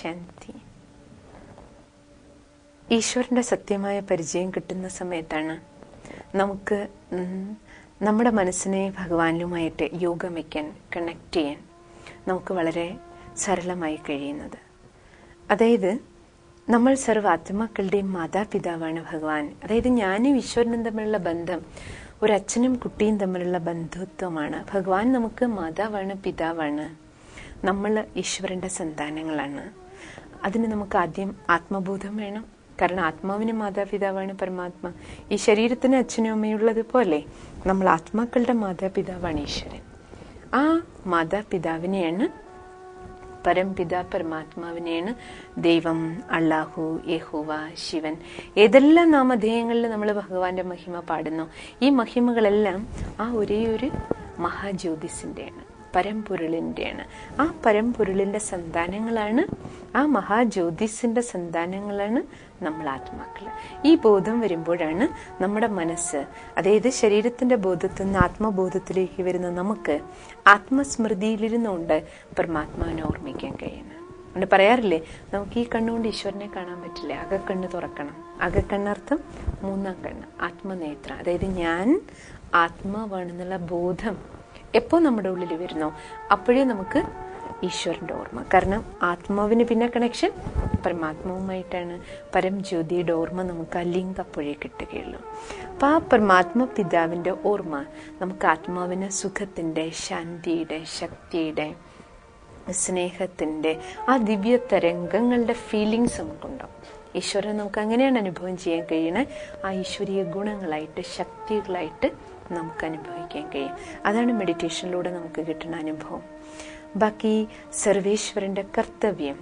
ശാന്തി. ഈശ്വരൻ്റെ സത്യമായ പരിചയം കിട്ടുന്ന സമയത്താണ് നമുക്ക് നമ്മുടെ മനസ്സിനെ ഭഗവാനുമായിട്ട് യോഗം വയ്ക്കാൻ, കണക്ട് ചെയ്യാൻ നമുക്ക് വളരെ സരളമായി കഴിയുന്നത്. അതായത് നമ്മൾ സർവ്വാത്മാക്കളുടെയും മാതാപിതാവാണ് ഭഗവാൻ. അതായത് ഞാനും ഈശ്വരനും തമ്മിലുള്ള ബന്ധം ഒരു അച്ഛനും കുട്ടിയും തമ്മിലുള്ള ബന്ധുത്വമാണ്. ഭഗവാൻ നമുക്ക് മാതാവാണ്, പിതാവാണ്. നമ്മൾ ഈശ്വരൻ്റെ സന്താനങ്ങളാണ്. അതിന് നമുക്ക് ആദ്യം ആത്മബോധം വേണം. കാരണം ആത്മാവിന് മാതാപിതാവാണ് പരമാത്മ. ഈ ശരീരത്തിന് അച്ഛനും അമ്മയുള്ളത് പോലെ നമ്മൾ ആത്മാക്കളുടെ മാതാപിതാവാണ് ഈശ്വരൻ. ആ മാതാപിതാവിനെയാണ്, പരംപിത പരമാത്മാവിനെയാണ് ദൈവം, അള്ളാഹു, യഹോവ, ശിവൻ, ഏതെല്ലാം നാമധേയങ്ങളിൽ നമ്മൾ ഭഗവാന്റെ മഹിമ പാടുന്നു. ഈ മഹിമകളെല്ലാം ആ ഒരേ ഒരു മഹാജ്യോതിസിൻ്റെയാണ്, പരമ്പൊരുളിൻ്റെയാണ്. ആ പരമ്പൊരുളിൻ്റെ സന്താനങ്ങളാണ്, ആ മഹാജ്യോതിസിൻ്റെ സന്താനങ്ങളാണ് നമ്മൾ ആത്മാക്കൾ. ഈ ബോധം വരുമ്പോഴാണ് നമ്മുടെ മനസ്സ്, അതായത് ശരീരത്തിൻ്റെ ബോധത്തിൽ നിന്ന് ആത്മബോധത്തിലേക്ക് വരുന്ന നമുക്ക് ആത്മസ്മൃതിയിലിരുന്നുകൊണ്ട് പരമാത്മാവിനെ ഓർമ്മിക്കാൻ കഴിയണം. അതുകൊണ്ട് പറയാറില്ലേ, നമുക്ക് ഈ കണ്ണുകൊണ്ട് ഈശ്വരനെ കാണാൻ പറ്റില്ല, അകക്കണ്ണ് തുറക്കണം. അകക്കണ്ണർത്ഥം മൂന്നാം കണ്ണ്, ആത്മനേത്രം. അതായത് ഞാൻ ആത്മാവാണെന്നുള്ള ബോധം എപ്പോൾ നമ്മുടെ ഉള്ളിൽ വരുന്നോ അപ്പോഴേ നമുക്ക് ഈശ്വരൻ്റെ ഓർമ്മ. കാരണം ആത്മാവിന് പിന്നെ കണക്ഷൻ പരമാത്മാവുമായിട്ടാണ്. പരംജ്യോതിയുടെ ഓർമ്മ നമുക്ക് ആ ലിങ്ക് അപ്പോഴേ കിട്ടുകയുള്ളൂ. അപ്പം ആ പരമാത്മ പിതാവിൻ്റെ ഓർമ്മ നമുക്ക് ആത്മാവിന് സുഖത്തിൻ്റെ, ശാന്തിയുടെ, ശക്തിയുടെ, സ്നേഹത്തിൻ്റെ ആ ദിവ്യ തരംഗങ്ങളുടെ ഫീലിങ്സ് നമുക്കുണ്ടാവും. ഈശ്വരൻ നമുക്ക് അങ്ങനെയാണ് അനുഭവം ചെയ്യാൻ കഴിയണേ. ആ ഈശ്വരീയ ഗുണങ്ങളായിട്ട്, ശക്തികളായിട്ട് നമുക്ക് അനുഭവിക്കാൻ കഴിയും. അതാണ് മെഡിറ്റേഷനിലൂടെ നമുക്ക് കിട്ടുന്ന അനുഭവം. ബാക്കി സർവേശ്വരൻ്റെ കർത്തവ്യം,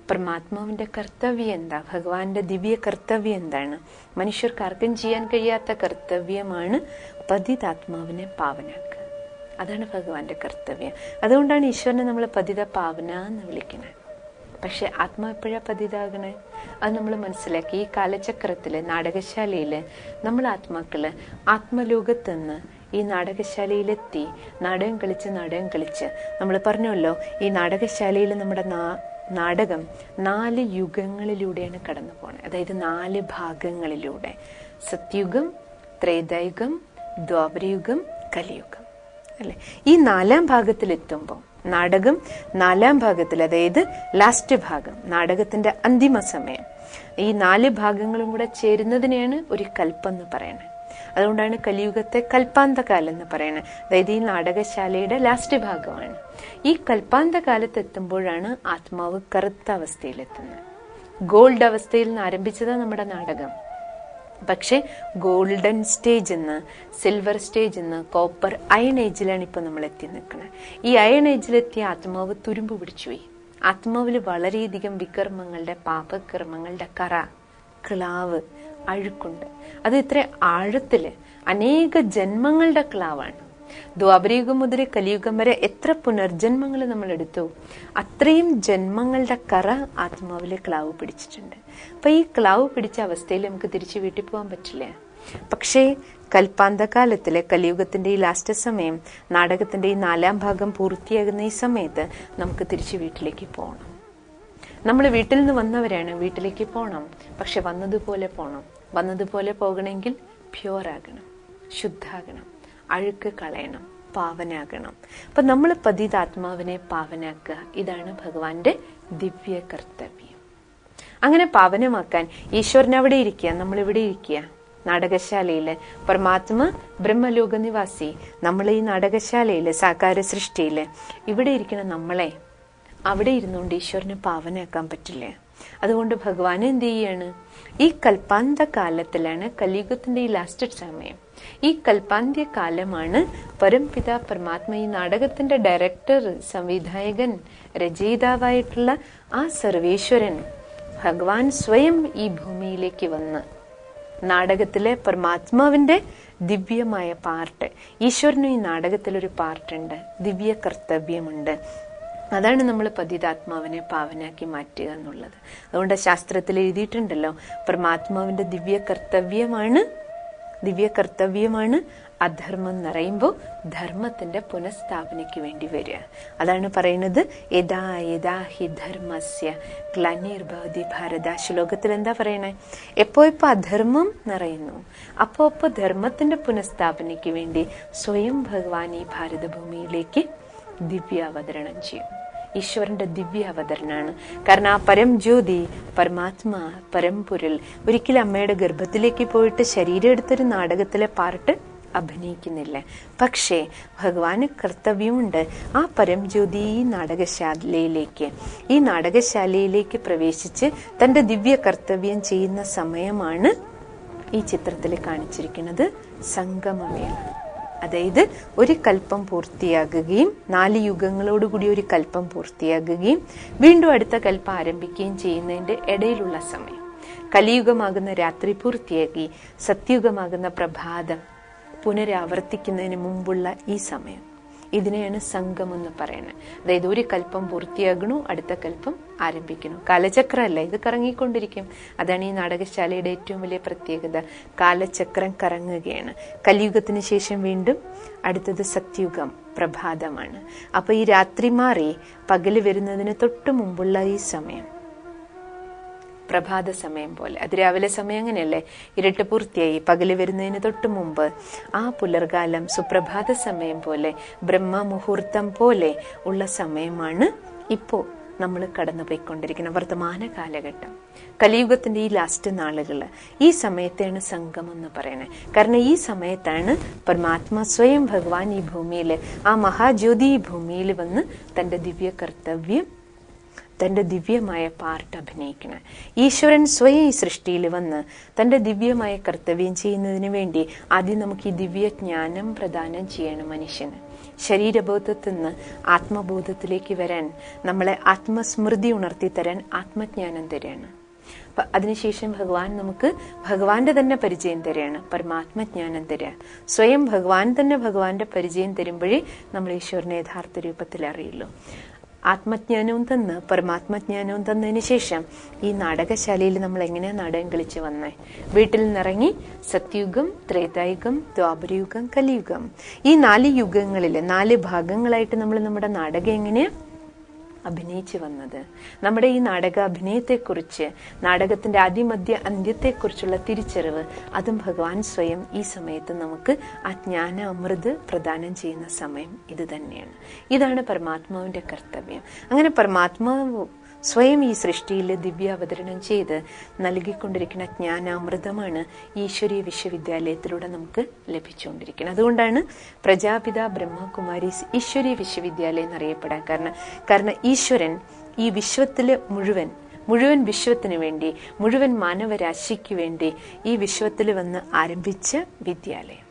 പരമാത്മാവിൻ്റെ കർത്തവ്യം എന്താ, ഭഗവാന്റെ ദിവ്യ കർത്തവ്യം എന്താണ്? മനുഷ്യർക്ക് ആർക്കും ചെയ്യാൻ കഴിയാത്ത കർത്തവ്യമാണ് പതിതാത്മാവിനെ പാവനാക്കുക. അതാണ് ഭഗവാന്റെ കർത്തവ്യം. അതുകൊണ്ടാണ് ഈശ്വരനെ നമ്മൾ പതിത പാവന എന്ന് വിളിക്കുന്നത്. പക്ഷെ ആത്മാ എപ്പോഴാണ് പതിതാകണേ? അത് നമ്മൾ മനസ്സിലാക്കി. ഈ കാലചക്രത്തില്, നാടകശാലയില് നമ്മൾ ആത്മാക്കള് ആത്മലോകത്തുനിന്ന് ഈ നാടകശാലയിലെത്തി നാടകം കളിച്ച് നമ്മൾ പറഞ്ഞല്ലോ, ഈ നാടകശാലയിൽ നമ്മുടെ നാടകം 4 യുഗങ്ങളിലൂടെയാണ് കടന്നു പോണത്. അതായത് 4 ഭാഗങ്ങളിലൂടെ: സത്യുഗം, ത്രേതായുഗം, ദ്വാപരയുഗം, കലിയുഗം, അല്ലെ? ഈ 4ാം ഭാഗത്തിലെത്തുമ്പോൾ നാടകം 4ാം ഭാഗത്തിൽ, അതായത് ലാസ്റ്റ് ഭാഗം, നാടകത്തിന്റെ അന്തിമ സമയം, ഈ 4 ഭാഗങ്ങളും കൂടെ ചേരുന്നതിനെയാണ് ഒരു കൽപ്പം എന്ന് പറയുന്നത്. അതുകൊണ്ടാണ് കലിയുഗത്തെ കൽപ്പാന്തകാലം എന്ന് പറയുന്നത്. അതായത് ഈ നാടകശാലയുടെ ലാസ്റ്റ് ഭാഗമാണ്. ഈ കൽപ്പാന്ത കാലത്ത് എത്തുമ്പോഴാണ് ആത്മാവ് കറുത്ത അവസ്ഥയിലെത്തുന്നത്. ഗോൾഡ് അവസ്ഥയിൽ നിന്ന് ആരംഭിച്ചതാണ് നമ്മുടെ നാടകം. പക്ഷെ ഗോൾഡൻ സ്റ്റേജ് എന്ന്, സിൽവർ സ്റ്റേജ് എന്ന്, കോപ്പർ, അയൺ ഏജിലാണ് ഇപ്പൊ നമ്മൾ എത്തി നിൽക്കുന്നത്. ഈ അയൺ ഏജിലെത്തിയ ആത്മാവ് തുരുമ്പ് പിടിച്ചുപോയി. ആത്മാവിൽ വളരെയധികം വികർമ്മങ്ങളുടെ, പാപകർമ്മങ്ങളുടെ കറ, ക്ലാവ്, അഴുക്കുണ്ട്. അത് ഇത്ര ആഴത്തില് അനേക ജന്മങ്ങളുടെ ക്ലാവാണ്. ദ്വാപരയുഗം മുതൽ കലിയുഗം വരെ എത്ര പുനർജന്മങ്ങൾ നമ്മൾ എടുത്തു, അത്രയും ജന്മങ്ങളുടെ കറ ആത്മാവിലെ ക്ലാവ് പിടിച്ചിട്ടുണ്ട്. അപ്പൊ ഈ ക്ലാവ് പിടിച്ച അവസ്ഥയിൽ നമുക്ക് തിരിച്ചു വീട്ടിൽ പോകാൻ പറ്റില്ല. പക്ഷേ കൽപ്പാന്തകാലത്തിലെ, കലിയുഗത്തിന്റെ ഈ ലാസ്റ്റ് സമയം, നാടകത്തിന്റെ ഈ 4ാം ഭാഗം പൂർത്തിയാകുന്ന ഈ സമയത്ത് നമുക്ക് തിരിച്ചു വീട്ടിലേക്ക് പോകണം. നമ്മൾ വീട്ടിൽ നിന്ന് വന്നവരാണ്, വീട്ടിലേക്ക് പോകണം. പക്ഷെ വന്നതുപോലെ പോകണം. വന്നതുപോലെ പോകണമെങ്കിൽ പ്യുവറാകണം, ശുദ്ധാകണം, അഴുക്ക് കളയണം, പാവനാകണം. അപ്പൊ നമ്മൾ പതിതാത്മാവിനെ പാവനാക്കുക. ഇതാണ് ഭഗവാന്റെ ദിവ്യ കർത്തവ്യം. അങ്ങനെ പാവനമാക്കാൻ ഈശ്വരൻ അവിടെ ഇരിക്കുക, നമ്മളിവിടെ ഇരിക്കുക. നാടകശാലയില് പരമാത്മ ബ്രഹ്മലോക നിവാസി, നമ്മൾ ഈ നാടകശാലയില്, സാകാര സൃഷ്ടിയില് ഇവിടെ ഇരിക്കുന്ന നമ്മളെ അവിടെ ഇരുന്നുകൊണ്ട് ഈശ്വരനെ പാവനാക്കാൻ പറ്റില്ല. അതുകൊണ്ട് ഭഗവാൻ എന്ത് ചെയ്യാണ്? ഈ കൽപ്പാന്ത കാലത്തിലാണ്, കലിയുഗത്തിന്റെ ഈ ലാസ്റ്റ് സമയം, ഈ കൽപ്പാന്ത്യ കാലമാണ് പരംപിത പരമാത്മ, ഈ നാടകത്തിന്റെ ഡയറക്ടർ, സംവിധായകൻ, രചയിതാവായിട്ടുള്ള ആ സർവേശ്വരൻ ഭഗവാൻ സ്വയം ഈ ഭൂമിയിലേക്ക് വന്ന് നാടകത്തിലെ പരമാത്മാവിന്റെ ദിവ്യമായ പാർട്ട്, ഈശ്വരനും ഈ നാടകത്തിലൊരു പാർട്ടുണ്ട്, ദിവ്യ കർത്തവ്യമുണ്ട്. അതാണ് നമ്മൾ പതിതാത്മാവിനെ പാവനാക്കി മാറ്റുക എന്നുള്ളത്. അതുകൊണ്ട് ശാസ്ത്രത്തിൽ എഴുതിയിട്ടുണ്ടല്ലോ, പരമാത്മാവിന്റെ ദിവ്യ കർത്തവ്യമാണ് അധർമ്മം നിറയുമ്പോൾ ധർമ്മത്തിന്റെ പുനഃസ്ഥാപനയ്ക്ക് വേണ്ടി വരിക. അതാണ് പറയുന്നത്, യഥാ യഥാ ഹി ധർമ്മസ്യ ഗ്ലാനിർഭവതി ഭാരത. ശ്ലോകത്തിൽ എന്താ പറയണേ? എപ്പോ അധർമ്മം നിറയുന്നു, അപ്പോ ധർമ്മത്തിന്റെ പുനഃസ്ഥാപനയ്ക്ക് വേണ്ടി സ്വയം ഭഗവാൻ ഈ ഭാരതഭൂമിയിലേക്ക് ദിവ്യാവതരണം ചെയ്യും. ഈശ്വരന്റെ ദിവ്യ അവതരണമാണ്. കാരണം ആ പരം ജ്യോതി, പരമാത്മാ, പരംപൊരുൾ ഒരിക്കലും അമ്മയുടെ ഗർഭത്തിലേക്ക് പോയിട്ട് ശരീരം എടുത്തൊരു നാടകത്തിലെ പാർട്ട് അഭിനയിക്കുന്നില്ല. പക്ഷേ ഭഗവാന് കർത്തവ്യമുണ്ട്. ആ പരംജ്യോതി ഈ നാടകശാലയിലേക്ക് പ്രവേശിച്ച് തന്റെ ദിവ്യ കർത്തവ്യം ചെയ്യുന്ന സമയമാണ് ഈ ചിത്രത്തിൽ കാണിച്ചിരിക്കുന്നത് സംഗമവേള. അതായത് ഒരു കൽപ്പം പൂർത്തിയാകുകയും 4 യുഗങ്ങളോടുകൂടി ഒരു കൽപ്പം പൂർത്തിയാകുകയും വീണ്ടും അടുത്ത കൽപ്പം ആരംഭിക്കുകയും ചെയ്യുന്നതിന്റെ ഇടയിലുള്ള സമയം. കലിയുഗമാകുന്ന രാത്രി പൂർത്തിയാക്കി സത്യുഗമാകുന്ന പ്രഭാതം പുനരാവർത്തിക്കുന്നതിന് മുമ്പുള്ള ഈ സമയം, ഇതിനെയാണ് സംഗമം എന്ന് പറയുന്നത്. അതായത് ഒരു കൽപ്പം പൂർത്തിയാകണു, അടുത്ത കൽപ്പം ആരംഭിക്കുന്നു. കാലചക്രമല്ല, ഇത് കറങ്ങിക്കൊണ്ടിരിക്കും. അതാണ് ഈ നാടകശാലയുടെ ഏറ്റവും വലിയ പ്രത്യേകത. കാലചക്രം കറങ്ങുകയാണ്. കലിയുഗത്തിന് ശേഷം വീണ്ടും അടുത്തത് സത്യുഗം, പ്രഭാതമാണ്. അപ്പൊ ഈ രാത്രി മാറി പകല് വരുന്നതിന് തൊട്ട് മുമ്പുള്ള ഈ സമയം പ്രഭാത സമയം പോലെ, അത് രാവിലെ സമയം അങ്ങനെയല്ലേ, ഇരുട്ട് പൂർത്തിയായി പകല് വരുന്നതിന് തൊട്ട് മുമ്പ് ആ പുലർകാലം സുപ്രഭാത സമയം പോലെ, ബ്രഹ്മ മുഹൂർത്തം പോലെ ഉള്ള സമയമാണ് ഇപ്പോ നമ്മൾ കടന്നുപോയിക്കൊണ്ടിരിക്കുന്ന വർത്തമാന കാലഘട്ടം. കലിയുഗത്തിന്റെ ഈ ലാസ്റ്റ് നാളുകള്, ഈ സമയത്താണ് സംഗമം എന്ന് പറയുന്നത്. കാരണം ഈ സമയത്താണ് പരമാത്മാ സ്വയം ഭഗവാൻ ഈ ഭൂമിയിൽ, ആ മഹാജ്യോതി ഈ ഭൂമിയിൽ വന്ന് തന്റെ ദിവ്യ കർത്തവ്യം, തന്റെ ദിവ്യമായ പാർട്ട് അഭിനയിക്കണം. ഈശ്വരൻ സ്വയം ഈ സൃഷ്ടിയിൽ വന്ന് തന്റെ ദിവ്യമായ കർത്തവ്യം ചെയ്യുന്നതിന് വേണ്ടി ആദ്യം നമുക്ക് ഈ ദിവ്യജ്ഞാനം പ്രദാനം ചെയ്യണം. മനുഷ്യന് ശരീരബോധത്തിൽ നിന്ന് ആത്മബോധത്തിലേക്ക് വരാൻ, നമ്മളെ ആത്മസ്മൃതി ഉണർത്തി തരാൻ ആത്മജ്ഞാനം തരാണ്. അപ്പൊ അതിനുശേഷം ഭഗവാൻ നമുക്ക് ഭഗവാന്റെ തന്നെ പരിചയം തരാണ്, പരമാത്മജ്ഞാനം തരാ. സ്വയം ഭഗവാൻ തന്നെ ഭഗവാന്റെ പരിചയം തരുമ്പോഴേ നമ്മൾ ഈശ്വരനെ യഥാർത്ഥ രൂപത്തിൽ അറിയുള്ളൂ. ആത്മജ്ഞാനവും തന്ന് പരമാത്മജ്ഞാനവും തന്നതിന് ശേഷം ഈ നാടകശാലയിൽ നമ്മൾ എങ്ങനെയാ നാടകം കളിച്ച് വന്നേ? വീട്ടിൽ നിന്നിറങ്ങി സത്യുഗം, ത്രേതായുഗം, ദ്വാപരയുഗം, കലിയുഗം, ഈ 4 യുഗങ്ങളില് 4 ഭാഗങ്ങളായിട്ട് നമ്മൾ നമ്മുടെ നാടകം എങ്ങനെയാ അഭിനയിച്ചു വന്നത്? നമ്മുടെ ഈ നാടക അഭിനയത്തെക്കുറിച്ച്, നാടകത്തിന്റെ ആദ്യമധ്യ അന്ത്യത്തെക്കുറിച്ചുള്ള തിരിച്ചറിവ്, അതും ഭഗവാൻ സ്വയം ഈ സമയത്ത് നമുക്ക് ആ ജ്ഞാന അമൃത് പ്രദാനം ചെയ്യുന്ന സമയം ഇത് തന്നെയാണ്. ഇതാണ് പരമാത്മാവിന്റെ കർത്തവ്യം. അങ്ങനെ പരമാത്മാവ് സ്വയം ഈ സൃഷ്ടിയിൽ ദിവ്യാവതരണം ചെയ്ത് നൽകിക്കൊണ്ടിരിക്കുന്ന ജ്ഞാനാമൃതമാണ് ഈശ്വരീയ വിശ്വവിദ്യാലയത്തിലൂടെ നമുക്ക് ലഭിച്ചുകൊണ്ടിരിക്കുന്നത്. അതുകൊണ്ടാണ് പ്രജാപിത ബ്രഹ്മകുമാരീസ് ഈശ്വരീയ വിശ്വവിദ്യാലയം എന്നറിയപ്പെടാൻ കാരണം ഈശ്വരൻ ഈ വിശ്വത്തില് മുഴുവൻ വിശ്വത്തിന് വേണ്ടി, മുഴുവൻ മാനവരാശിക്ക് വേണ്ടി ഈ വിശ്വത്തിൽ വന്ന് ആരംഭിച്ച വിദ്യാലയം.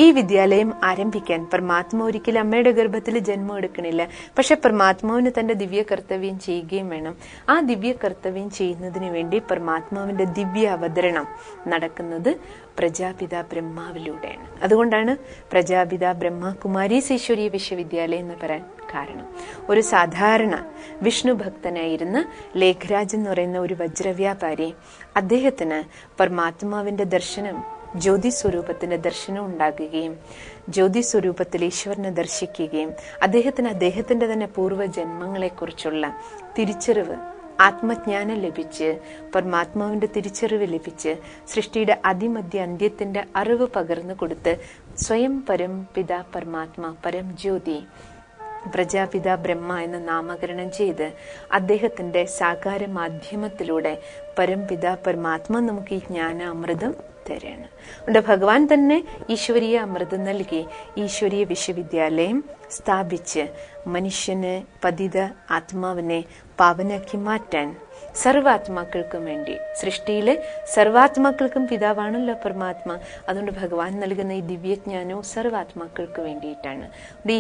ഈ വിദ്യാലയം ആരംഭിക്കാൻ പരമാത്മാ ഒരിക്കലും അമ്മയുടെ ഗർഭത്തിൽ ജന്മം എടുക്കണില്ല. പക്ഷെ പരമാത്മാവിന് തന്റെ ദിവ്യ കർത്തവ്യം ചെയ്യുകയും വേണം. ആ ദിവ്യ കർത്തവ്യം ചെയ്യുന്നതിന് വേണ്ടി പരമാത്മാവിന്റെ ദിവ്യ അവതരണം നടക്കുന്നത് പ്രജാപിത ബ്രഹ്മാവിലൂടെയാണ്. അതുകൊണ്ടാണ് പ്രജാപിത ബ്രഹ്മകുമാരീസ് ഈശ്വരീയ വിശ്വവിദ്യാലയം എന്ന് പറയാൻ കാരണം. ഒരു സാധാരണ വിഷ്ണു ഭക്തനായിരുന്ന ലേഖരാജ് എന്ന് പറയുന്ന ഒരു വജ്രവ്യാപാരി, അദ്ദേഹത്തിന് പരമാത്മാവിന്റെ ദർശനം, ജ്യോതി സ്വരൂപത്തിന്റെ ദർശനം ഉണ്ടാകുകയും ജ്യോതി സ്വരൂപത്തിൽ ഈശ്വരനെ ദർശിക്കുകയും അദ്ദേഹത്തിന്റെ തന്നെ പൂർവ്വജന്മങ്ങളെ കുറിച്ചുള്ള തിരിച്ചറിവ്, ആത്മജ്ഞാനം ലഭിച്ച്, പരമാത്മാവിന്റെ തിരിച്ചറിവ് ലഭിച്ച്, സൃഷ്ടിയുടെ അതിമധ്യ അന്ത്യത്തിന്റെ അറിവ് പകർന്നു കൊടുത്ത് സ്വയം പരംപിത പരമാത്മാ, പരം ജ്യോതി, പ്രജാപിത ബ്രഹ്മ എന്ന് നാമകരണം ചെയ്ത് അദ്ദേഹത്തിന്റെ സാകാര മാധ്യമത്തിലൂടെ പരംപിത പരമാത്മ നമുക്ക് ഈ ജ്ഞാന അമൃതം തരാണ്. അതുകൊണ്ട് ഭഗവാൻ തന്നെ ഈശ്വരീയ അമൃതം നൽകി ഈശ്വരീയ വിശ്വവിദ്യാലയം സ്ഥാപിച്ച് മനുഷ്യന് പതിത ആത്മാവിനെ പാവനാക്കി മാറ്റാൻ സർവാത്മാക്കൾക്കും വേണ്ടി, സൃഷ്ടിയിലെ സർവാത്മാക്കൾക്കും പിതാവാണല്ലോ പരമാത്മാ, അതുകൊണ്ട് ഭഗവാൻ നൽകുന്ന ഈ ദിവ്യജ്ഞാനവും സർവാത്മാക്കൾക്ക് വേണ്ടിയിട്ടാണ്.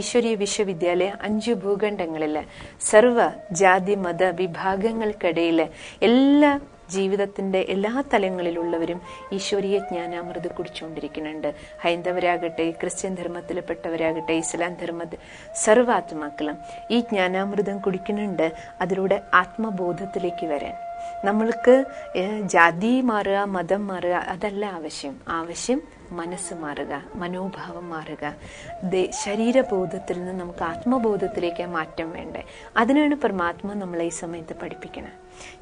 ഈശ്വരീയ വിശ്വവിദ്യാലയം 5 ഭൂഖണ്ഡങ്ങളില് സർവ ജാതി മത വിഭാഗങ്ങൾക്കിടയില് എല്ലാ ജീവിതത്തിന്റെ എല്ലാ തലങ്ങളിലുള്ളവരും ഈശ്വരീയ ജ്ഞാനാമൃത് കുടിച്ചുകൊണ്ടിരിക്കുന്നുണ്ട്. ഹൈന്ദവരാകട്ടെ, ക്രിസ്ത്യൻ ധർമ്മത്തിൽപ്പെട്ടവരാകട്ടെ, ഇസ്ലാം ധർമ്മത്തിൽ സർവാത്മാക്കളും ഈ ജ്ഞാനാമൃതം കുടിക്കുന്നുണ്ട്. അതിലൂടെ ആത്മബോധത്തിലേക്ക് വരാൻ. നമ്മൾക്ക് ജാതി മാറുക, മതം മാറുക, അതല്ല ആവശ്യം മനസ്സ് മാറുക, മനോഭാവം മാറുക. ശരീരബോധത്തിൽ നിന്ന് നമുക്ക് ആത്മബോധത്തിലേക്ക് മാറ്റം വേണ്ടേ. അതിനാണ് പരമാത്മ നമ്മളെ ഈ സമയത്ത് പഠിപ്പിക്കണം.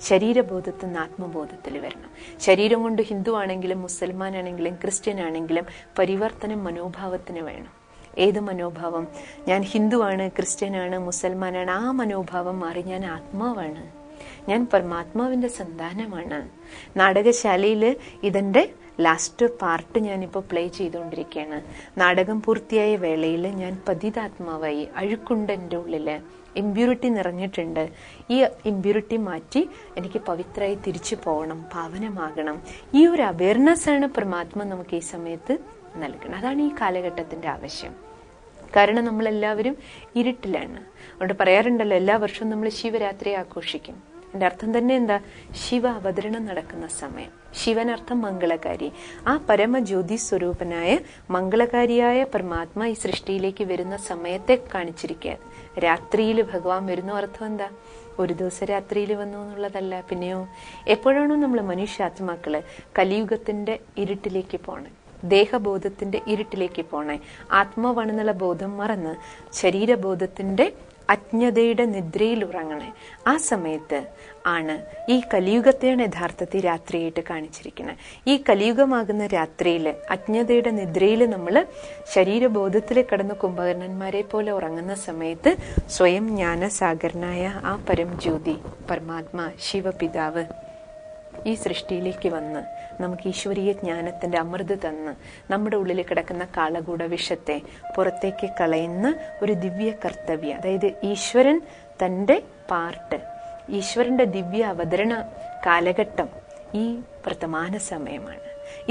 ശരീരബോധത്തിൽ നിന്ന് ആത്മബോധത്തിൽ വരണം. ശരീരം കൊണ്ട് ഹിന്ദു ആണെങ്കിലും മുസൽമാൻ ആണെങ്കിലും ക്രിസ്ത്യൻ ആണെങ്കിലും പരിവർത്തനം മനോഭാവത്തിന് വേണം. ഏത് മനോഭാവം? ഞാൻ ഹിന്ദുവാണ്, ക്രിസ്ത്യനാണ്, മുസൽമാനാണ്, ആ മനോഭാവം മാറി ഞാൻ ആത്മാവാണ്, ഞാൻ പരമാത്മാവിന്റെ സന്താനമാണ്. നാടകശാലയിൽ ഇതിന്റെ ലാസ്റ്റ് പാർട്ട് ഞാനിപ്പോൾ പ്ലേ ചെയ്തുകൊണ്ടിരിക്കുകയാണ്. നാടകം പൂർത്തിയായ വേളയിൽ ഞാൻ പതിതാത്മാവായി. അഴുക്കുണ്ട് എൻ്റെ ഉള്ളില്, ഇമ്പ്യൂരിറ്റി നിറഞ്ഞിട്ടുണ്ട്. ഈ ഇമ്പ്യൂരിറ്റി മാറ്റി എനിക്ക് പവിത്രമായി തിരിച്ചു പോകണം, പാവനമാകണം. ഈ ഒരു അവയർനെസ് ആണ് പരമാത്മ നമുക്ക് ഈ സമയത്ത് നൽകണം. അതാണ് ഈ കാലഘട്ടത്തിന്റെ ആവശ്യം. കാരണം നമ്മളെല്ലാവരും ഇരുട്ടിലാണ്. അതുകൊണ്ട് പറയാറുണ്ടല്ലോ, എല്ലാ വർഷവും നമ്മൾ ശിവരാത്രി ആഘോഷിക്കും. എൻ്റെ അർത്ഥം തന്നെ എന്താ? ശിവ അവതരണം നടക്കുന്ന സമയം. ശിവനർത്ഥം മംഗളകാരി. ആ പരമജ്യോതി സ്വരൂപനായ മംഗളകാരിയായ പരമാത്മ ഈ സൃഷ്ടിയിലേക്ക് വരുന്ന സമയത്തെ കാണിച്ചിരിക്കുക. രാത്രിയിൽ ഭഗവാൻ വരുന്ന അർത്ഥം എന്താ? ഒരു ദിവസം രാത്രിയിൽ വന്നു എന്നുള്ളതല്ല. പിന്നെയോ എപ്പോഴാണോ നമ്മൾ മനുഷ്യാത്മാക്കള് കലിയുഗത്തിന്റെ ഇരുട്ടിലേക്ക് പോണേ, ദേഹബോധത്തിന്റെ ഇരുട്ടിലേക്ക് പോണേ, ആത്മാവാണെന്നുള്ള ബോധം മറന്ന് ശരീരബോധത്തിന്റെ അജ്ഞതയുടെ നിദ്രയിൽ ഉറങ്ങണേ, ആ സമയത്ത് ആണ് ഈ കലിയുഗത്തെയാണ് യഥാർത്ഥത്തിൽ രാത്രിയായിട്ട് കാണിച്ചിരിക്കുന്നത്. ഈ കലിയുഗമാകുന്ന രാത്രിയില് അജ്ഞതയുടെ നിദ്രയിൽ നമ്മൾ ശരീരബോധത്തിൽ കിടന്ന കുംഭകർണന്മാരെ പോലെ ഉറങ്ങുന്ന സമയത്ത് സ്വയം ജ്ഞാനസാഗരനായ ആ പരംജ്യോതി പരമാത്മാ ശിവപിതാവ് ഈ സൃഷ്ടിയിലേക്ക് വന്ന് നമുക്ക് ഈശ്വരീയ ജ്ഞാനത്തിന്റെ അമൃത് തന്ന് നമ്മുടെ ഉള്ളിൽ കിടക്കുന്ന കാളകൂട വിഷത്തെ പുറത്തേക്ക് കളയുന്ന ഒരു ദിവ്യ കർത്തവ്യ, അതായത് ഈശ്വരൻ തന്റെ പാർട്ട്, ഈശ്വരന്റെ ദിവ്യ അവതരണ കാലഘട്ടം ഈ വർത്തമാന സമയമാണ്.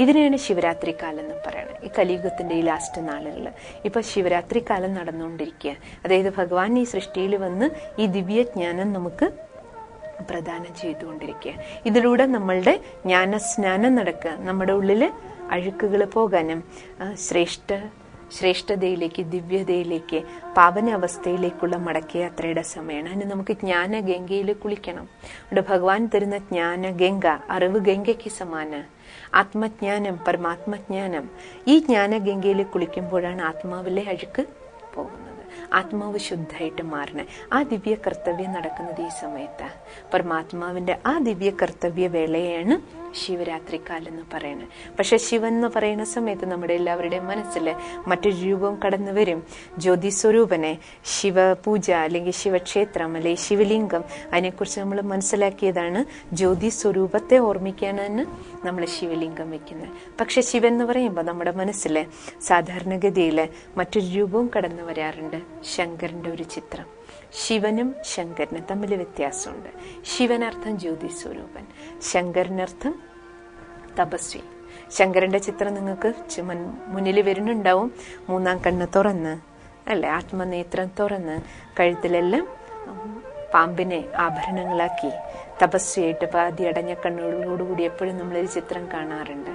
ഇതിനെയാണ് ശിവരാത്രി കാലം എന്ന് പറയുന്നത്. ഈ കലിയുഗത്തിന്റെ ഈ ലാസ്റ്റ് നാളുകൾ ഇപ്പൊ ശിവരാത്രി കാലം നടന്നുകൊണ്ടിരിക്കുക. അതായത് ഭഗവാൻ ഈ സൃഷ്ടിയിൽ വന്ന് ഈ ദിവ്യ ജ്ഞാനം നമുക്ക് പ്രദാനം ചെയ്തുകൊണ്ടിരിക്കുക. ഇതിലൂടെ നമ്മളുടെ ജ്ഞാനസ്നാനം നടക്കുക, നമ്മുടെ ഉള്ളില് അഴുക്കുകൾ പോകാനും ശ്രേഷ്ഠതയിലേക്ക്, ദിവ്യതയിലേക്ക്, പാവന അവസ്ഥയിലേക്കുള്ള മടക്കയാത്രയുടെ സമയമാണ്. അതിന് നമുക്ക് ജ്ഞാന ഗംഗയിൽ കുളിക്കണം. അവിടെ ഭഗവാൻ തരുന്ന ജ്ഞാന ഗംഗ അറിവ് ഗംഗയ്ക്ക് സമാന. ആത്മജ്ഞാനം, പരമാത്മജ്ഞാനം. ഈ ജ്ഞാന ഗംഗയിൽ കുളിക്കുമ്പോഴാണ് ആത്മാവിലെ അഴുക്ക് പോകുന്നത്, ആത്മാവ് ശുദ്ധമായിട്ട് മാറണേ. ആ ദിവ്യ കർത്തവ്യം നടക്കുന്നത് ഈ സമയത്താണ്. പരമാത്മാവിന്റെ ആ ദിവ്യ കർത്തവ്യ വേളയാണ് ശിവരാത്രി കാലം എന്ന് പറയുന്നത്. പക്ഷെ ശിവൻ എന്ന് പറയുന്ന സമയത്ത് നമ്മുടെ എല്ലാവരുടെയും മനസ്സിൽ മറ്റൊരു രൂപം കടന്നു വരും. ജ്യോതി സ്വരൂപനെ, ശിവപൂജ അല്ലെങ്കിൽ ശിവക്ഷേത്രം അല്ലെങ്കിൽ ശിവലിംഗം, അതിനെക്കുറിച്ച് നമ്മൾ മനസ്സിലാക്കിയതാണ്. ജ്യോതി സ്വരൂപത്തെ ഓർമ്മിക്കാനാണ് നമ്മൾ ശിവലിംഗം വെക്കുന്നത്. പക്ഷെ ശിവൻ എന്ന് പറയുമ്പോൾ നമ്മുടെ മനസ്സിൽ സാധാരണഗതിയിൽ മറ്റൊരു രൂപവും കടന്നു വരാറുണ്ട്. ശങ്കരന്റെ ഒരു ചിത്രം. ശിവനും ശങ്കരനും തമ്മിൽ വ്യത്യാസമുണ്ട്. ശിവനർത്ഥം ജ്യോതി സ്വരൂപൻ, ശങ്കരനർത്ഥം തപസ്വി. ശങ്കരന്റെ ചിത്രം നിങ്ങൾക്ക് മുന്നിൽ വരുന്നുണ്ടാവും. മൂന്നാം കണ്ണ് തുറന്ന്, അല്ലെ, ആത്മനേത്രം തുറന്ന്, കഴുത്തിലെല്ലാം പാമ്പിനെ ആഭരണങ്ങളാക്കി തപസ്വിയായിട്ട് പാതി അടഞ്ഞ കണ്ണുകളോടുകൂടി എപ്പോഴും നമ്മളൊരു ചിത്രം കാണാറുണ്ട്.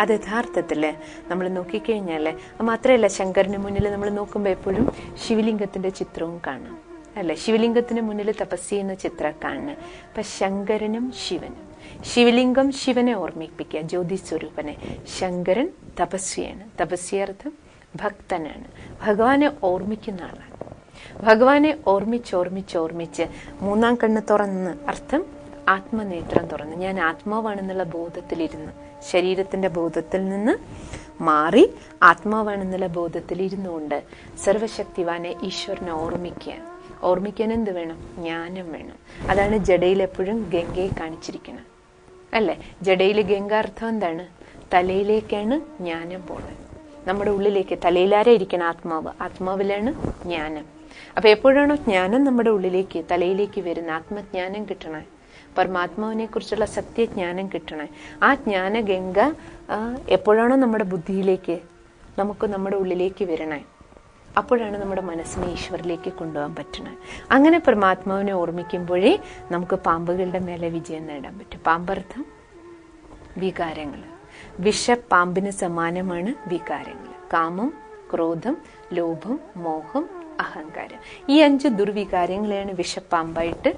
അത് യഥാർത്ഥത്തില് നമ്മൾ നോക്കിക്കഴിഞ്ഞാല് മാത്രമല്ല, ശങ്കരന് മുന്നിൽ നമ്മൾ നോക്കുമ്പോൾ എപ്പോഴും ശിവലിംഗത്തിന്റെ ചിത്രവും കാണാം, അല്ലെ. ശിവലിംഗത്തിന് മുന്നിൽ തപസ് ചെയ്യുന്ന ചിത്രം കാണുന്നത്. അപ്പൊ ശങ്കരനും ശിവനും, ശിവലിംഗം ശിവനെ ഓർമ്മിപ്പിക്കുക, ജ്യോതി സ്വരൂപനെ. ശങ്കരൻ തപസ്വിയാണ്. തപസ്യർത്ഥം ഭക്തനാണ്, ഭഗവാനെ ഓർമ്മിക്കുന്ന ആളാണ്. ഭഗവാനെ ഓർമ്മിച്ച് മൂന്നാം കണ്ണ് തുറന്ന്, അർത്ഥം ആത്മനേത്രം തുറന്ന്, ഞാൻ ആത്മാവാണെന്നുള്ള ബോധത്തിലിരുന്ന്, ശരീരത്തിന്റെ ബോധത്തിൽ നിന്ന് മാറി ആത്മാവാണെന്നുള്ള ബോധത്തിൽ ഇരുന്നുകൊണ്ട് സർവശക്തിവാനെ ഈശ്വരനെ ഓർമ്മിക്കാൻ എന്ത് വേണം? ജ്ഞാനം വേണം. അതാണ് ജഡയിൽ എപ്പോഴും ഗംഗയെ കാണിച്ചിരിക്കുന്നത്, അല്ലെ. ജഡയിൽ ഗംഗ അർത്ഥം എന്താണ്? തലയിലേക്കാണ് ജ്ഞാനം പോണത്, നമ്മുടെ ഉള്ളിലേക്ക്. തലയിലാരെ ഇരിക്കണം? ആത്മാവ്. ആത്മാവിലാണ് ജ്ഞാനം. അപ്പൊ എപ്പോഴാണോ ജ്ഞാനം നമ്മുടെ ഉള്ളിലേക്ക്, തലയിലേക്ക് വരുന്ന, ആത്മജ്ഞാനം കിട്ടണേ, പരമാത്മാവിനെ കുറിച്ചുള്ള സത്യജ്ഞാനം കിട്ടണേ, ആ ജ്ഞാന ഗംഗ എപ്പോഴാണോ നമ്മുടെ ബുദ്ധിയിലേക്ക്, നമുക്ക് നമ്മുടെ ഉള്ളിലേക്ക് വരണേ, അപ്പോഴാണ് നമ്മുടെ മനസ്സിനെ ഈശ്വരിലേക്ക് കൊണ്ടുപോകാൻ പറ്റണേ. അങ്ങനെ പരമാത്മാവിനെ ഓർമ്മിക്കുമ്പോഴേ നമുക്ക് പാമ്പുകളുടെ മേലെ വിജയം നേടാൻ പറ്റും. പാമ്പർത്ഥം വികാരങ്ങൾ. വിഷപ്പാമ്പിന് സമാനമാണ് വികാരങ്ങൾ. കാമം, ക്രോധം, ലോഭം, മോഹം, അഹങ്കാരം. ഈ 5 ദുർവികാരങ്ങളെയാണ് വിഷപ്പാമ്പായിട്ട്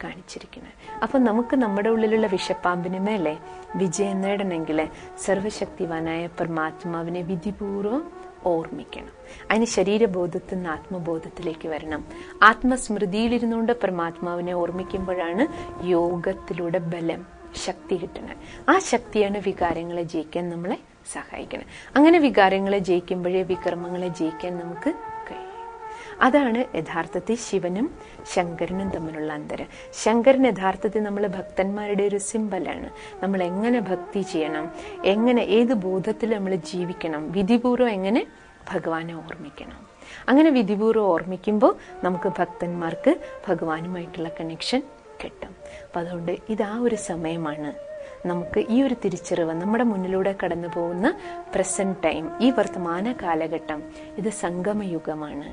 കാണിച്ചിരിക്കുന്നത്. അപ്പം നമുക്ക് നമ്മുടെ ഉള്ളിലുള്ള വിഷപ്പാമ്പിന് മേലെ വിജയം നേടണമെങ്കിൽ സർവശക്തിവാനായ പരമാത്മാവിനെ വിധിപൂർവ്വം ഓർമ്മിക്കണം. അതിന് ശരീരബോധത്തിൽ നിന്ന് ആത്മബോധത്തിലേക്ക് വരണം. ആത്മസ്മൃതിയിലിരുന്നുകൊണ്ട് പരമാത്മാവിനെ ഓർമ്മിക്കുമ്പോഴാണ് യോഗത്തിലൂടെ ബലം, ശക്തി കിട്ടുന്നത്. ആ ശക്തിയാണ് വികാരങ്ങളെ ജയിക്കാൻ നമ്മളെ സഹായിക്കണം. അങ്ങനെ വികാരങ്ങളെ ജയിക്കുമ്പോഴേ വികർമ്മങ്ങളെ ജയിക്കാൻ നമുക്ക് കഴിയും. അതാണ് യഥാർത്ഥത്തിൽ ശിവനും ശങ്കരനും തമ്മിലുള്ള അന്തരം. ശങ്കരൻ യഥാർത്ഥത്തിൽ നമ്മൾ ഭക്തന്മാരുടെ ഒരു സിമ്പലാണ്. നമ്മൾ എങ്ങനെ ഭക്തി ചെയ്യണം, എങ്ങനെ ഏത് ബോധത്തിൽ നമ്മൾ ജീവിക്കണം, വിധിപൂർവ്വം എങ്ങനെ ഭഗവാനെ ഓർമ്മിക്കണം. അങ്ങനെ വിധിപൂർവ്വം ഓർമ്മിക്കുമ്പോൾ നമുക്ക് ഭക്തന്മാർക്ക് ഭഗവാനുമായിട്ടുള്ള കണക്ഷൻ കിട്ടും. അപ്പം അതുകൊണ്ട് ഇതാ ഒരു സമയമാണ് നമുക്ക് ഈ ഒരു തിരിച്ചറിവ്, നമ്മുടെ മുന്നിലൂടെ കടന്നു പോകുന്ന പ്രസന്റ് ടൈം, ഈ വർത്തമാന കാലഘട്ടം, ഇത് സംഗമയുഗമാണ്.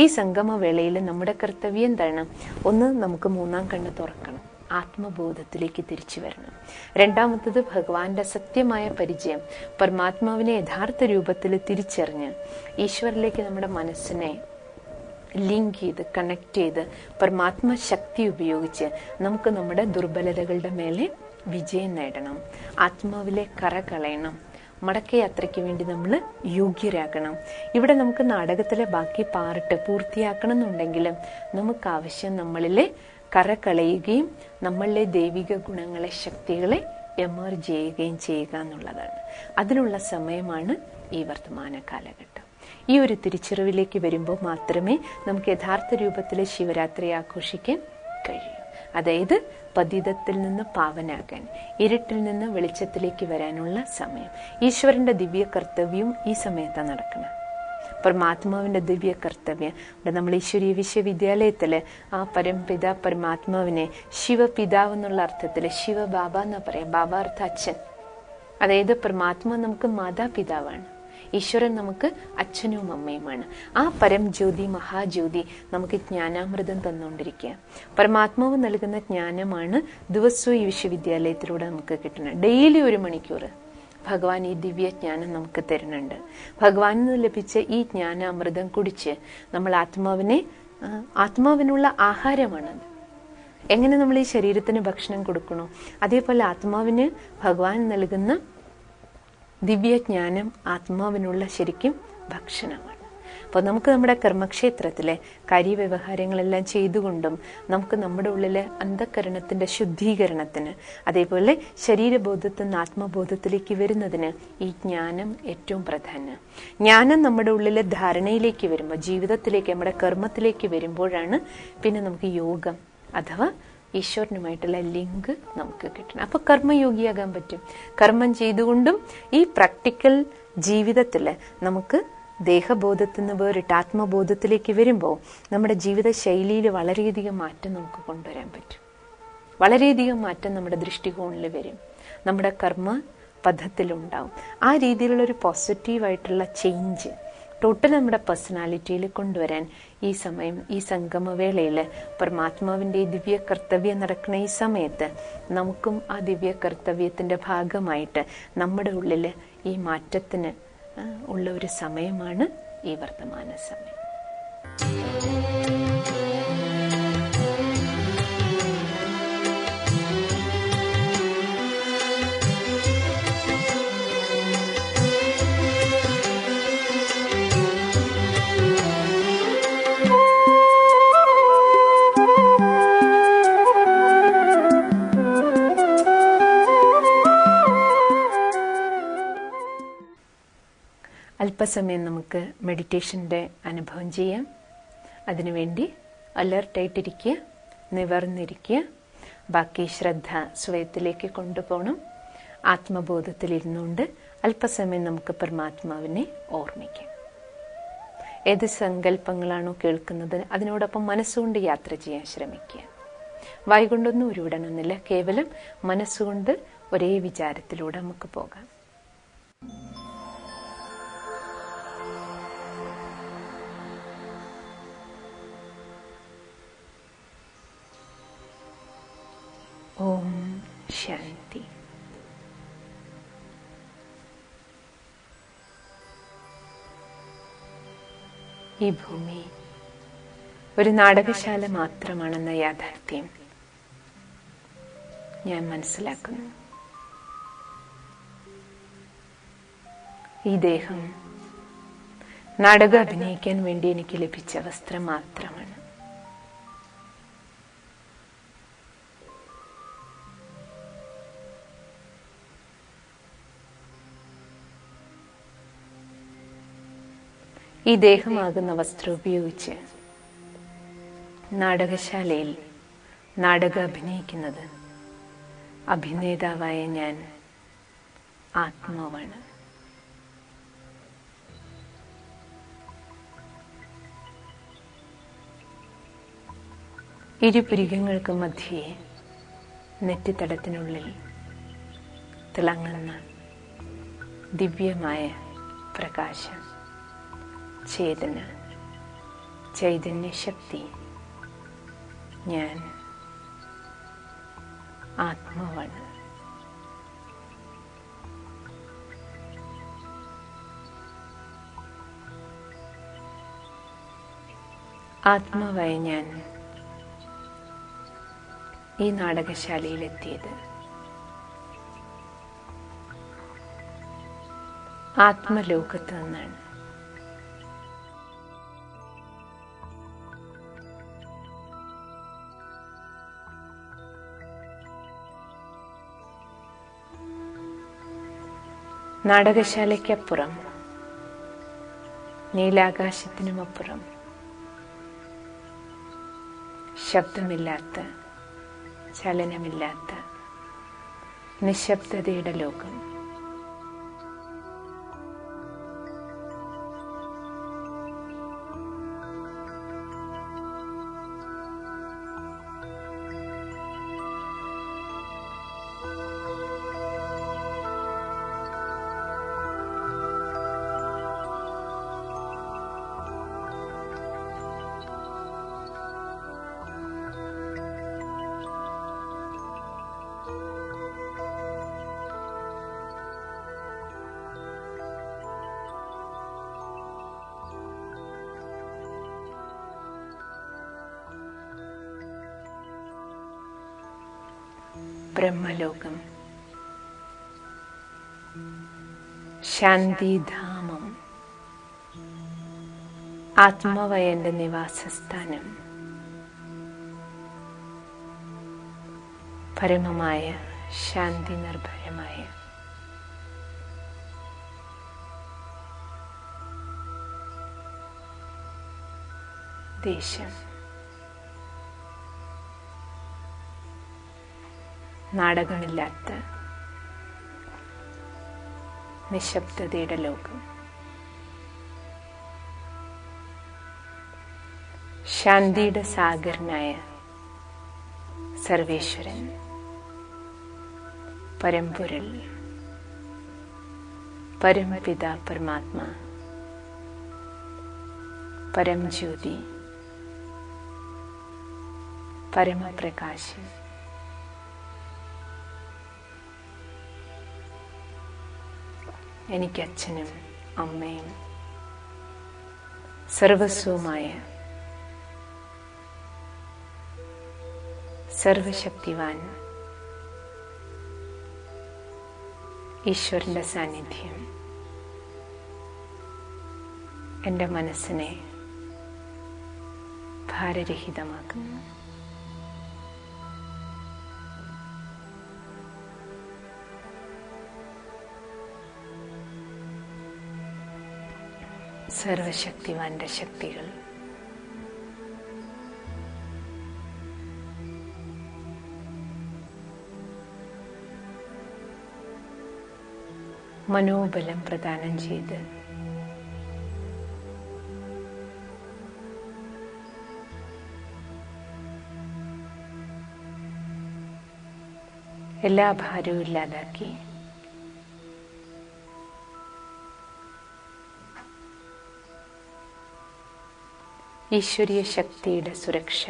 ഈ സംഗമവേളയിൽ നമ്മുടെ കർത്തവ്യം എന്താണ്? ഒന്ന്, നമുക്ക് മൂന്നാം കണ്ണ് തുറക്കണം, ആത്മബോധത്തിലേക്ക് തിരിച്ചു വരണം. രണ്ടാമത്തത് ഭഗവാന്റെ സത്യമായ പരിചയം, പരമാത്മാവിനെ യഥാർത്ഥ രൂപത്തിൽ തിരിച്ചറിഞ്ഞ് ഈശ്വരിലേക്ക് നമ്മുടെ മനസ്സിനെ ലിങ്ക് ചെയ്ത് കണക്ട് ചെയ്ത് പരമാത്മ ശക്തി ഉപയോഗിച്ച് നമുക്ക് നമ്മുടെ ദുർബലതകളുടെ മേലെ വിജയം നേടണം. ആത്മാവിലെ കറ കളയണം. മടക്കയാത്രയ്ക്ക് വേണ്ടി നമ്മൾ യോഗ്യരാകണം. ഇവിടെ നമുക്ക് നാടകത്തിലെ ബാക്കി പാർട്ട് പൂർത്തിയാക്കണം എന്നുണ്ടെങ്കിലും നമുക്ക് ആവശ്യം നമ്മളിലെ കറ കളയുകയും നമ്മളിലെ ദൈവിക ഗുണങ്ങളെ, ശക്തികളെ എമർജ് ചെയ്യുകയും ചെയ്യുക എന്നുള്ളതാണ്. അതിനുള്ള സമയമാണ് ഈ വർത്തമാന കാലഘട്ടം. ഈ ഒരു തിരിച്ചറിവിലേക്ക് വരുമ്പോൾ മാത്രമേ നമുക്ക് യഥാർത്ഥ രൂപത്തിൽ ശിവരാത്രി ആഘോഷിക്കാൻ കഴിയൂ. അതായത് പതിതത്തിൽ നിന്ന് പാവനാകാൻ, ഇരുട്ടിൽ നിന്ന് വെളിച്ചത്തിലേക്ക് വരാനുള്ള സമയം. ഈശ്വരന്റെ ദിവ്യ കർത്തവ്യവും ഈ സമയത്താണ് നടക്കുന്നത്. പരമാത്മാവിന്റെ ദിവ്യ കർത്തവ്യം. ഇവിടെ നമ്മൾ ഈശ്വരീയ വിശ്വവിദ്യാലയത്തില് ആ പരംപിത പരമാത്മാവിനെ ശിവപിതാവ് എന്നുള്ള അർത്ഥത്തില് ശിവബാബ എന്നാ പറയാം. ബാബ അർത്ഥ അച്ഛൻ. അതായത് പരമാത്മാ നമുക്ക് മാതാപിതാവാണ്, ഈശ്വരൻ നമുക്ക് അച്ഛനും അമ്മയുമാണ്. ആ പരംജ്യോതി മഹാജ്യോതി നമുക്ക് ജ്ഞാനാമൃതം തന്നുകൊണ്ടിരിക്കുക. പരമാത്മാവ് നൽകുന്ന ജ്ഞാനമാണ് ദിവസവും ഈ വിശ്വവിദ്യാലയത്തിലൂടെ നമുക്ക് കിട്ടുന്നത്. ഡെയിലി 1 മണിക്കൂർ ഭഗവാൻ ഈ ദിവ്യ ജ്ഞാനം നമുക്ക് തരുന്നുണ്ട്. ഭഗവാനിൽ നിന്ന് ലഭിച്ച ഈ ജ്ഞാനാമൃതം കുടിച്ച് നമ്മൾ ആത്മാവിനുള്ള ആഹാരമാണത്. എങ്ങനെ നമ്മൾ ഈ ശരീരത്തിന് ഭക്ഷണം കൊടുക്കണോ അതേപോലെ ആത്മാവിന് ഭഗവാൻ നൽകുന്ന ദിവ്യജ്ഞാനം ആത്മാവിനുള്ള ശരിക്കും ഭക്ഷണമാണ്. അപ്പോൾ നമുക്ക് നമ്മുടെ കർമ്മക്ഷേത്രത്തിലെ കാര്യവ്യവഹാരങ്ങളെല്ലാം ചെയ്തുകൊണ്ടും നമുക്ക് നമ്മുടെ ഉള്ളിലെ അന്ധകരണത്തിന്റെ ശുദ്ധീകരണത്തിന്, അതേപോലെ ശരീരബോധത്തിൽ നിന്ന് ആത്മബോധത്തിലേക്ക് വരുന്നതിന് ഈ ജ്ഞാനം ഏറ്റവും പ്രധാനം. ജ്ഞാനം നമ്മുടെ ഉള്ളിലെ ധാരണയിലേക്ക് വരുമ്പോൾ, ജീവിതത്തിലേക്ക്, നമ്മുടെ കർമ്മത്തിലേക്ക് വരുമ്പോഴാണ് പിന്നെ നമുക്ക് യോഗം അഥവാ ഈശ്വരനുമായിട്ടുള്ള ലിങ്ക് നമുക്ക് കിട്ടണം. അപ്പൊ കർമ്മയോഗിയാകാൻ പറ്റും. കർമ്മം ചെയ്തുകൊണ്ടും ഈ പ്രാക്ടിക്കൽ ജീവിതത്തില് നമുക്ക് ദേഹബോധത്തിൽ നിന്ന് വേറിട്ട് ആത്മബോധത്തിലേക്ക് വരുമ്പോൾ നമ്മുടെ ജീവിത ശൈലിയിൽ വളരെയധികം മാറ്റം നമുക്ക് കൊണ്ടുവരാൻ പറ്റും. വളരെയധികം മാറ്റം നമ്മുടെ ദൃഷ്ടികോണിൽ വരും, നമ്മുടെ കർമ്മ പഥത്തിലുണ്ടാവും. ആ രീതിയിലുള്ള ഒരു പോസിറ്റീവായിട്ടുള്ള ചേഞ്ച് ടോട്ടൽ നമ്മുടെ പേഴ്സണാലിറ്റിയിൽ കൊണ്ടുവരാൻ ഈ സമയം, ഈ സംഗമവേളയിൽ പരമാത്മാവിൻ്റെ ദിവ്യ കർത്തവ്യം നടക്കുന്ന ഈ സമയത്ത് നമുക്കും ആ ദിവ്യ കർത്തവ്യത്തിൻ്റെ ഭാഗമായിട്ട് നമ്മുടെ ഉള്ളിൽ ഈ മാറ്റത്തിന് ഉള്ള ഒരു സമയമാണ് ഈ വർത്തമാന സമയം. അല്പസമയം നമുക്ക് മെഡിറ്റേഷൻ്റെ അനുഭവം ചെയ്യാം. അതിനുവേണ്ടി അലർട്ടായിട്ടിരിക്കുക, നിവർന്നിരിക്കുക. ബാക്കി ശ്രദ്ധ സ്വയത്തിലേക്ക് കൊണ്ടുപോകണം. ആത്മബോധത്തിലിരുന്നുകൊണ്ട് അല്പസമയം നമുക്ക് പരമാത്മാവിനെ ഓർമ്മിക്കാം. ഏത് സങ്കല്പങ്ങളാണോ കേൾക്കുന്നത് അതിനോടൊപ്പം മനസ്സുകൊണ്ട് യാത്ര ചെയ്യാൻ ശ്രമിക്കുക. വായുകൊണ്ടൊന്നും ഉരുവിടണമെന്നില്ല, കേവലം മനസ്സുകൊണ്ട് ഒരേ വിചാരത്തിലൂടെ നമുക്ക് പോകാം. ഓം ശാന്തി. ഈ ഭൂമി ഒരു നാടകശാല മാത്രമാണെന്ന യാഥാർത്ഥ്യം ഞാൻ മനസ്സിലാക്കുന്നു. ഈ ദേഹം നാടകം അഭിനയിക്കാൻ വേണ്ടി എനിക്ക് ലഭിച്ച വസ്ത്രം മാത്രമാണ്. ഈ ദേഹമാകുന്ന വസ്ത്രം ഉപയോഗിച്ച് നാടകശാലയിൽ നാടകം അഭിനയിക്കുന്നത് അഭിനേതാവായ ഞാൻ ആത്മാവാണ്. ഇരുപുരികങ്ങൾക്ക് മധ്യേ നെറ്റിത്തടത്തിനുള്ളിൽ തിളങ്ങുന്ന ദിവ്യമായ പ്രകാശം, ചേതന, ചൈതന്യശക്തി, ഞാൻ ആത്മാവാണ്. ആത്മാവായ ഞാൻ ഈ നാടകശാലയിലെത്തിയത് ആത്മലോകത്ത് നിന്നാണ്. നാടകശാലയ്ക്കപ്പുറം, നീലാകാശത്തിനുമപ്പുറം ശബ്ദമില്ലാത്ത, ചലനമില്ലാത്ത നിശബ്ദതയുടെ ലോകം. ബ്രഹ്മലോകം, ശാന്തിധാമം, ആത്മാവായ എൻ്റെ നിവാസസ്ഥാനം, പരമമായ ശാന്തി നിർഭയമായ ദേശം, നാടകമില്ലാത്ത നിശബ്ദതയുടെ ലോകം, ശാന്തിയുടെ സാഗരനായ സർവേശ്വരൻ, പരമ്പൊരുൾ, പരമപിത പരമാത്മാ, പരംജ്യോതി, പരമപ്രകാശം, എനിക്ക് അച്ഛനും അമ്മയും സർവസ്വമായ സർവശക്തിവാൻ ഈശ്വരന്റെ സാന്നിധ്യം എൻ്റെ മനസ്സിനെ ഭാരരഹിതമാക്കുന്നു. സർവശക്തിവാന്റെ ശക്തികൾ മനോബലം പ്രദാനം ചെയ്ത് എല്ലാ ഭാരവും ഇല്ലാതാക്കി ഈശ്വരീയ ശക്തിയുടെ സുരക്ഷ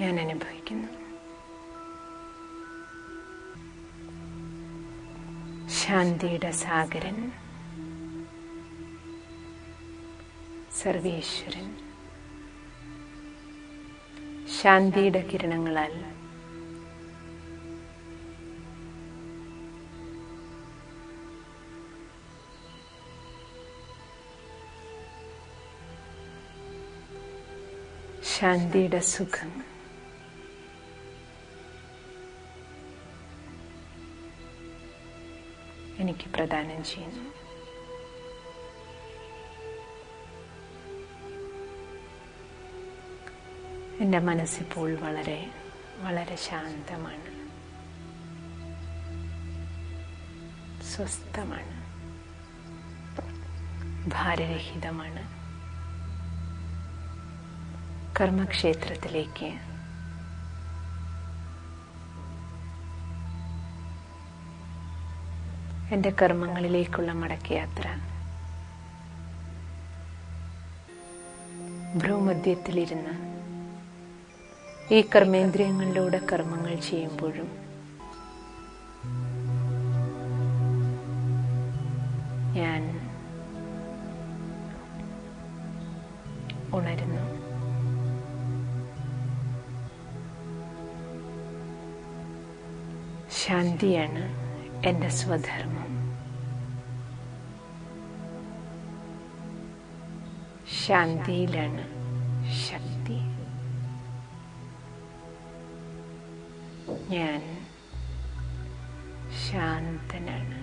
ഞാൻ അനുഭവിക്കുന്നു. ശാന്തിയുടെ സാഗരൻ സർവേശ്വരൻ ശാന്തിയുടെ കിരണങ്ങളാൽ ശാന്തിയുടെ സുഖം എനിക്ക് പ്രദാനം ചെയ്യുന്നു. എൻ്റെ മനസ്സിപ്പോൾ വളരെ വളരെ ശാന്തമാണ്, സ്വസ്ഥമാണ്, ഭാരരഹിതമാണ്. കർമ്മക്ഷേത്രത്തിലേക്ക് എൻ്റെ കർമ്മങ്ങളിലേക്കുള്ള മടക്കയാത്ര ഭ്രൂമധ്യത്തിലിരുന്ന് ഈ കർമ്മേന്ദ്രിയങ്ങളിലൂടെ കർമ്മങ്ങൾ ചെയ്യുമ്പോഴും ഞാൻ ഉണരുന്നു. ശാന്തിയാണ് എൻ്റെ സ്വധർമ്മം. ശാന്തിയിലാണ് ശക്തി. ഞാൻ ശാന്തനാണ്.